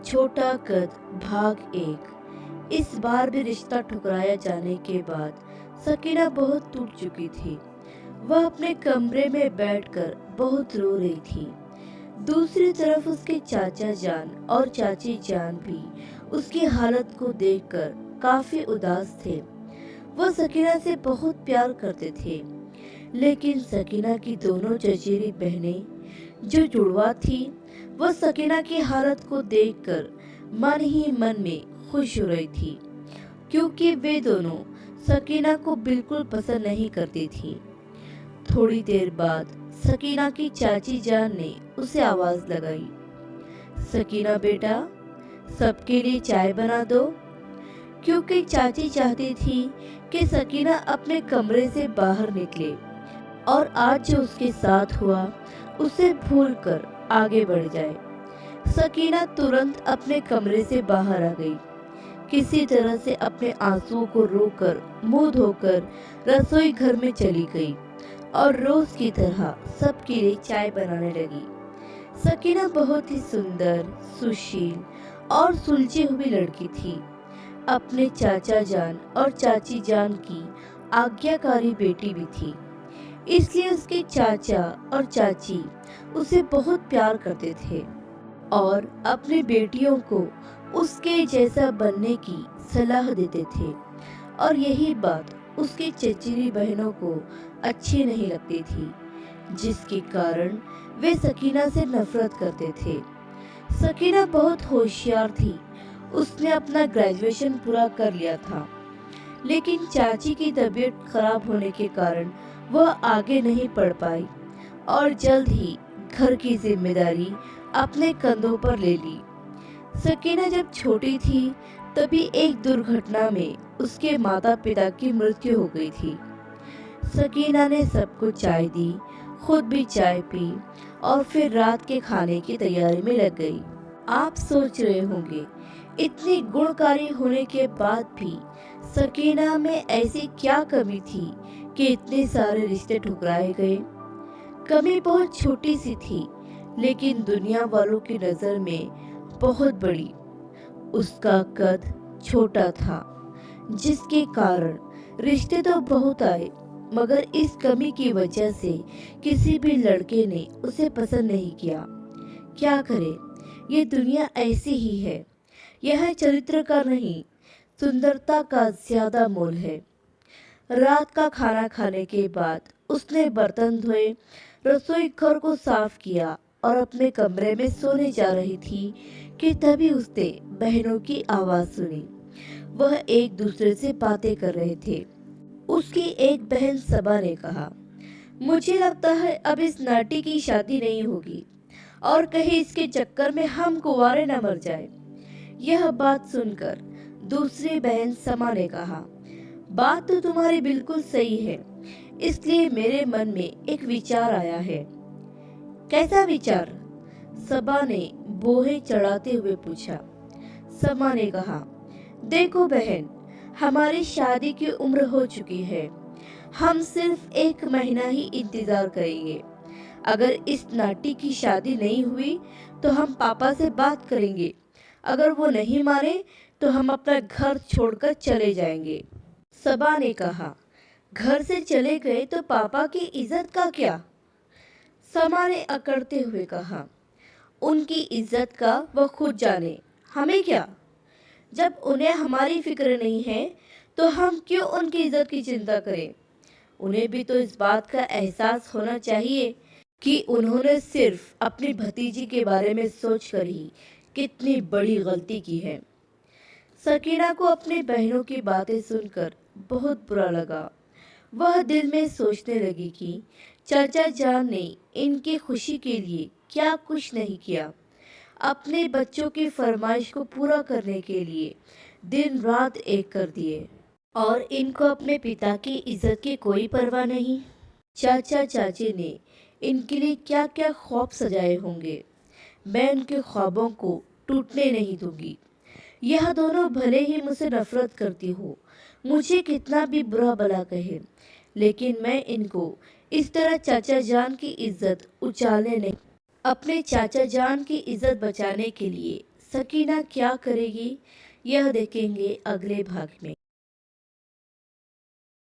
छोटा कद भाग एक। इस बार भी रिश्ता ठुकराया जाने के बाद सकीना बहुत टूट चुकी थी। वह अपने कमरे में बैठकर बहुत रो रही थी। दूसरी तरफ उसके चाचा जान और चाची जान भी उसकी हालत को देखकर काफी उदास थे। वह सकीना से बहुत प्यार करते थे, लेकिन सकीना की दोनों चचेरी बहनें जो जुड़वा थी, वह सकीना की हालत को देखकर मन ही मन में खुश हो रही थी, क्योंकि वे दोनों सकीना को बिल्कुल पसंद नहीं करती थी। थोड़ी देर बाद सकीना की चाची जान ने उसे आवाज लगाई, सकीना बेटा, सबके लिए चाय बना दो। क्योंकि चाची चाहती थी कि सकीना अपने कमरे से बाहर निकले और आज जो उसके साथ हुआ उसे भूलकर आगे बढ़ जाए। सकीना तुरंत अपने कमरे से बाहर आ गई। किसी तरह से अपने आंसुओं को रोककर मुंह धोकर रसोई घर में चली गई और रोज की तरह सबके लिए चाय बनाने लगी। सकीना बहुत ही सुंदर, सुशील और सुलझी हुई लड़की थी। अपने चाचा जान और चाची जान की आज्ञाकारी बेटी भी थी, इसलिए उसके चाचा और चाची उसे बहुत प्यार करते थे और अपनी बेटियों को उसके जैसा बनने की सलाह देते थे। और यही बात उसके चचेरी बहनों को अच्छी नहीं लगती थी, जिसके कारण वे सकीना से नफरत करते थे। सकीना बहुत होशियार थी। उसने अपना ग्रेजुएशन पूरा कर लिया था, लेकिन चाची की तबीयत खराब होने के कारण वह आगे नहीं पढ़ पाई और जल्द ही घर की जिम्मेदारी अपने कंधों पर ले ली। सकीना जब छोटी थी तभी एक दुर्घटना में उसके माता पिता की मृत्यु हो गई थी। सकीना ने सबको चाय दी, खुद भी चाय पी और फिर रात के खाने की तैयारी में लग गई। आप सोच रहे होंगे, इतनी गुणकारी होने के बाद भी सकीना में ऐसी क्या कमी थी कि इतने सारे रिश्ते ठुकराए गए। कमी बहुत छोटी सी थी, लेकिन दुनिया वालों की नजर में बहुत बड़ी। उसका कद छोटा था, जिसके कारण रिश्ते तो बहुत आए, मगर इस कमी की वजह से किसी भी लड़के ने उसे पसंद नहीं किया। क्या करे, ये दुनिया ऐसी ही है। यह चरित्र का नहीं, सुंदरता का ज्यादा मोल है। रात का खाना खाने के बाद उसने बर्तन धोए, रसोई घर को साफ किया और अपने कमरे में सोने जा रही थी कि तभी उसने बहनों की आवाज सुनी। वह एक दूसरे से बातें कर रहे थे। उसकी एक बहन सबा ने कहा, मुझे लगता है अब इस नाटी की शादी नहीं होगी और कहीं इसके चक्कर में हम कुंवारे न मर जाए। यह बात सुनकर दूसरी बहन समा ने कहा, बात तो तुम्हारी बिल्कुल सही है, इसलिए मेरे मन में एक विचार आया है। कैसा विचार? सबा ने बोहे चढ़ाते हुए पूछा। समा ने कहा, देखो बहन, हमारी शादी की उम्र हो चुकी है। हम सिर्फ 1 महीना ही इंतजार करेंगे। अगर इस नाटी की शादी नहीं हुई तो हम पापा से बात करेंगे। अगर वो नहीं माने तो हम अपना घर छोड़कर चले जाएंगे। सबा ने कहा, घर से चले गए तो पापा की इज्जत का क्या? समा ने अकड़ते हुए कहा, उनकी इज्जत का वह खुद जाने, हमें क्या? जब उन्हें हमारी फिक्र नहीं है तो हम क्यों उनकी इज्जत की चिंता करें? उन्हें भी तो इस बात का एहसास होना चाहिए कि उन्होंने सिर्फ अपनी भतीजी के बारे में सोचकर ही कितनी बड़ी गलती की है। सकीना को अपनी बहनों की बातें सुनकर बहुत बुरा लगा। वह दिल में सोचने लगी कि चाचा जान ने इनकी खुशी के लिए क्या कुछ नहीं किया। अपने बच्चों की फरमाइश को पूरा करने के लिए दिन रात एक कर दिए और इनको अपने पिता की इज्जत की कोई परवाह नहीं। चाचा चाची ने इनके लिए क्या क्या ख्वाब सजाए होंगे। मैं उनके ख्वाबों को टूटने नहीं दूंगी। यह दोनों भले ही मुझसे नफरत करती हो, मुझे कितना भी बुरा भला कहे, लेकिन मैं इनको इस तरह चाचा जान की इज्जत उछालने नहीं। अपने चाचा जान की इज्जत बचाने के लिए सकीना क्या करेगी, यह देखेंगे अगले भाग में।